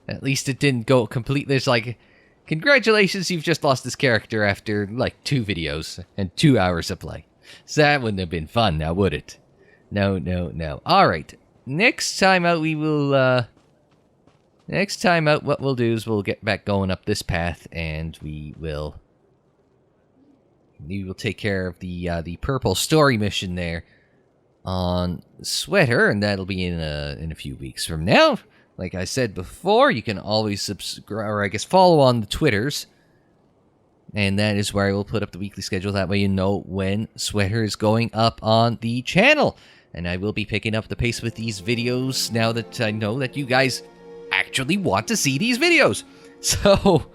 At least it didn't go completely. It's like, congratulations, you've just lost this character after, like, 2 videos and 2 hours of play. So that wouldn't have been fun, now would it? No. Alright. Next time out, we will, next time out, what we'll do is we'll get back going up this path, and we will we will take care of the purple story mission there on Sweater, and that'll be in a few weeks from now. Like I said before, you can always subscribe, or I guess follow on the Twitters, and that is where I will put up the weekly schedule. That way you know when Sweater is going up on the channel. And I will be picking up the pace with these videos now that I know that you guys actually want to see these videos. So,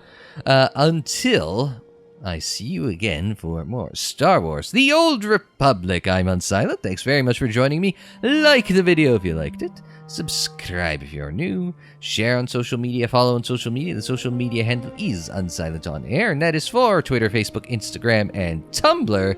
until I see you again for more Star Wars: The Old Republic, I'm Unsilent. Thanks very much for joining me. Like the video if you liked it. Subscribe if you're new. Share on social media. Follow on social media. The social media handle is Unsilent on Air, and that is for Twitter, Facebook, Instagram, and Tumblr.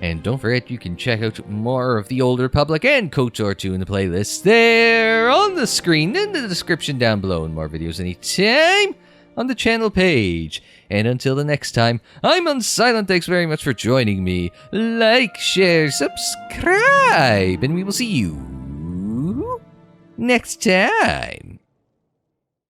And don't forget, you can check out more of The Old Republic and KOTOR 2 in the playlist there on the screen, in the description down below, and more videos anytime on the channel page. And until the next time, I'm Unsilent. Thanks very much for joining me. Like, share, subscribe, and we will see you next time.